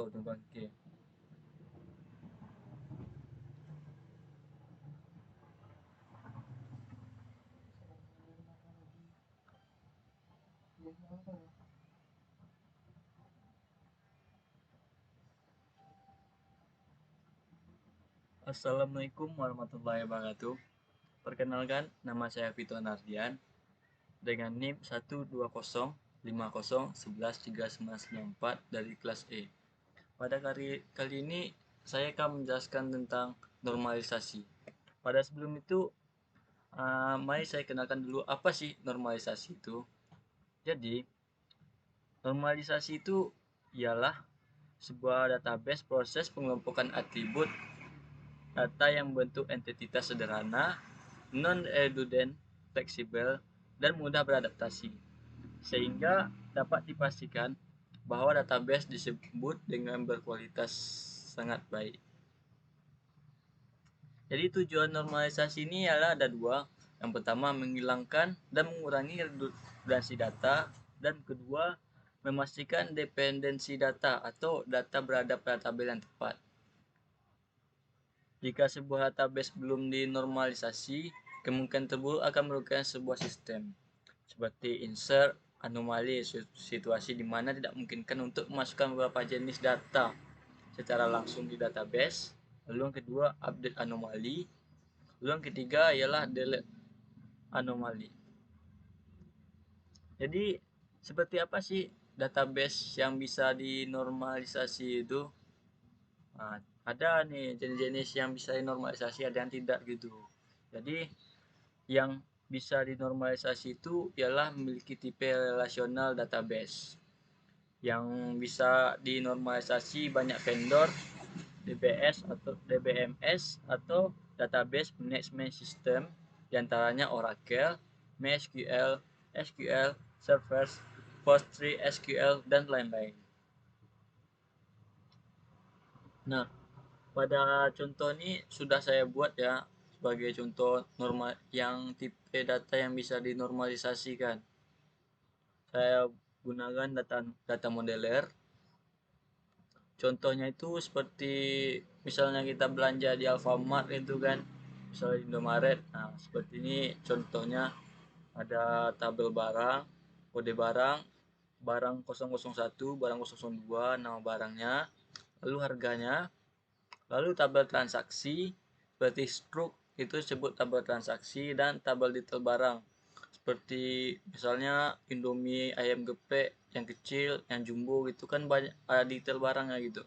contoh tuh bangke. Assalamualaikum warahmatullahi wabarakatuh. Perkenalkan, nama saya Vito Nardian dengan NIM 12050113994 dari kelas E. Pada kali ini saya akan menjelaskan tentang normalisasi. Pada sebelum itu, mari saya kenalkan dulu apa sih normalisasi itu. Jadi, normalisasi itu ialah sebuah database proses pengelompokan atribut data yang membentuk entitas sederhana, non-redundant, fleksibel, dan mudah beradaptasi, sehingga dapat dipastikan bahwa database disebut dengan berkualitas sangat baik. Jadi tujuan normalisasi ini adalah ada dua. Yang pertama menghilangkan dan mengurangi redundansi data, dan kedua memastikan dependensi data atau data berada pada tabel yang tepat. Jika sebuah database belum dinormalisasi, kemungkinan terburuk akan merugikan sebuah sistem, seperti insert anomali, situasi di mana tidak memungkinkan untuk memasukkan beberapa jenis data secara langsung di database. Lalu yang kedua, update anomali. Lalu yang ketiga ialah delete anomali. Jadi seperti apa sih database yang bisa dinormalisasi itu? Nah, ada nih jenis-jenis yang bisa dinormalisasi, ada yang tidak gitu. Jadi yang bisa dinormalisasi itu ialah memiliki tipe relasional database. Yang bisa dinormalisasi banyak vendor, DBS atau DBMS atau database management system, diantaranya Oracle, MySQL, SQL Server, PostgreSQL, dan lain-lain. Nah, pada contoh ini sudah saya buat ya sebagai contoh normal yang tipe data yang bisa dinormalisasikan. Saya gunakan data modeler. Contohnya itu seperti misalnya kita belanja di Alfamart itu kan, misalnya di Indomaret. Nah, seperti ini contohnya, ada tabel barang, kode barang, barang 001, barang 002, nama barangnya, lalu harganya, lalu tabel transaksi, seperti struk itu disebut tabel transaksi, dan tabel detail barang. Seperti misalnya Indomie ayam geprek yang kecil, yang jumbo gitu kan banyak ada detail barangnya gitu.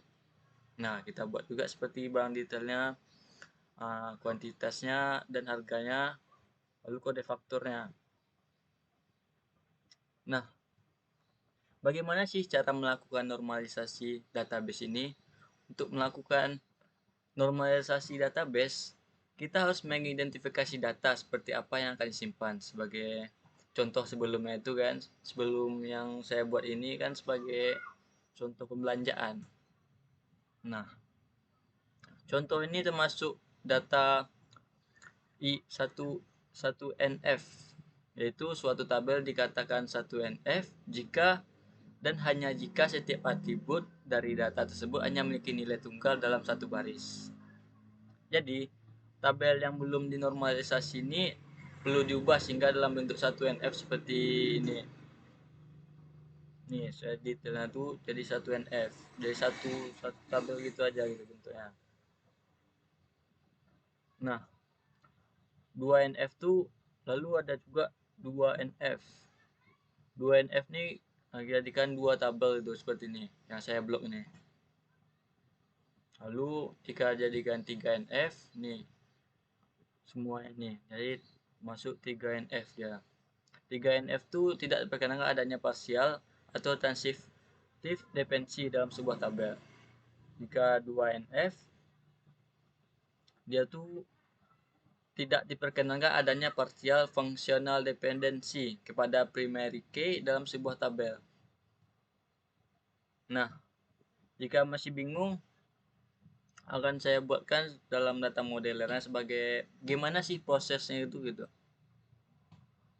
Nah, kita buat juga seperti barang detailnya, kuantitasnya dan harganya, lalu kode fakturnya. Nah, bagaimana sih cara melakukan normalisasi database ini? Untuk melakukan normalisasi database, kita harus mengidentifikasi data seperti apa yang akan disimpan. Sebagai contoh sebelumnya itu kan, sebelum yang saya buat ini kan sebagai contoh pembelanjaan. Nah, contoh ini termasuk data I1NF, yaitu suatu tabel dikatakan 1NF jika dan hanya jika setiap atribut dari data tersebut hanya memiliki nilai tunggal dalam satu baris. Jadi, tabel yang belum dinormalisasi ini perlu diubah sehingga dalam bentuk 1NF seperti ini. Nih, saya detailnya tuh jadi 1NF. Jadi satu tabel gitu aja gitu bentuknya. Nah, 2NF tuh lalu ada juga 2NF. 2NF nih jadikan dua tabel itu seperti ini yang saya blok ini. Lalu jika jadikan 3NF nih semua ini, jadi masuk 3NF ya. 3NF itu tidak diperkenankan adanya parsial atau transitive dependensi dalam sebuah tabel. Jika 2NF dia tuh tidak diperkenankan adanya partial functional dependency kepada primary key dalam sebuah tabel. Nah, jika masih bingung, akan saya buatkan dalam data modelernya sebagai gimana sih prosesnya itu gitu.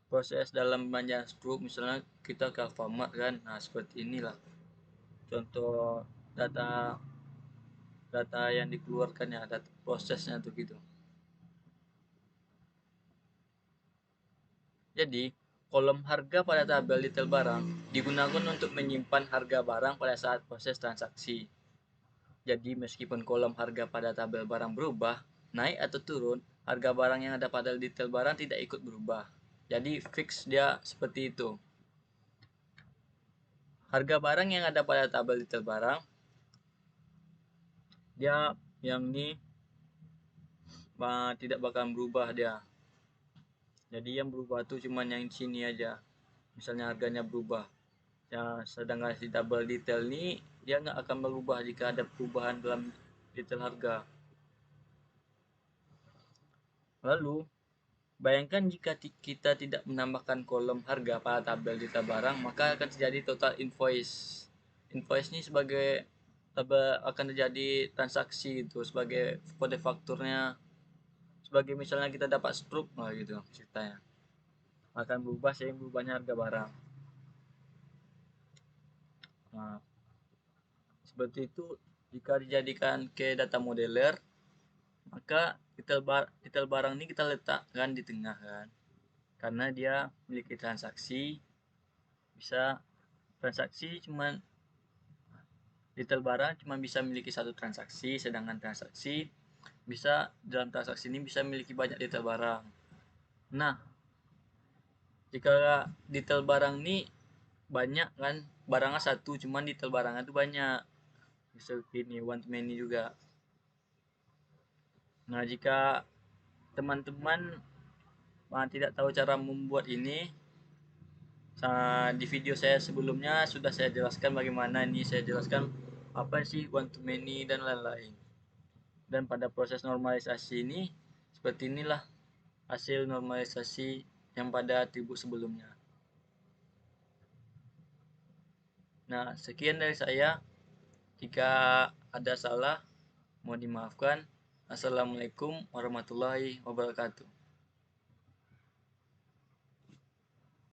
Proses dalam pembelanjaan struk, misalnya kita ke Alfamart kan, nah seperti inilah contoh data data yang dikeluarkannya, data prosesnya tuh gitu. Jadi, kolom harga pada tabel detail barang digunakan untuk menyimpan harga barang pada saat proses transaksi. Jadi, meskipun kolom harga pada tabel barang berubah, naik atau turun, harga barang yang ada pada detail barang tidak ikut berubah. Jadi, fix dia seperti itu. Harga barang yang ada pada tabel detail barang, dia yang ini tidak bakal berubah dia. Jadi yang berubah tuh cuman yang sini aja. Misalnya harganya berubah. Ya, sedangkan di tabel detail ini dia nggak akan berubah jika ada perubahan dalam detail harga. Lalu, bayangkan jika kita tidak menambahkan kolom harga pada tabel detail barang, maka akan terjadi total invoice. Invoice ini sebagai tabel akan terjadi transaksi itu sebagai kode fakturnya, sebagai misalnya kita dapat struk lah gitu ceritanya. Akan berubah sehingga berubahnya harga barang. Nah, seperti itu jika dijadikan ke data modeler, maka detail barang ini kita letakkan di tengah kan, karena dia memiliki transaksi. Bisa transaksi cuman detail barang cuma bisa memiliki satu transaksi, sedangkan transaksi bisa dalam transaksi ini bisa memiliki banyak detail barang. Nah, jika detail barang ini banyak kan, barangnya satu cuman detail barangnya itu banyak, bisa ini one to many juga. Nah, jika teman-teman tidak tahu cara membuat ini, di video saya sebelumnya sudah saya jelaskan bagaimana ini, saya jelaskan apa sih one to many dan lain-lain. Dan pada proses normalisasi ini, seperti inilah hasil normalisasi yang pada atribut sebelumnya. Nah, sekian dari saya. Jika ada salah, mohon dimaafkan. Assalamualaikum warahmatullahi wabarakatuh.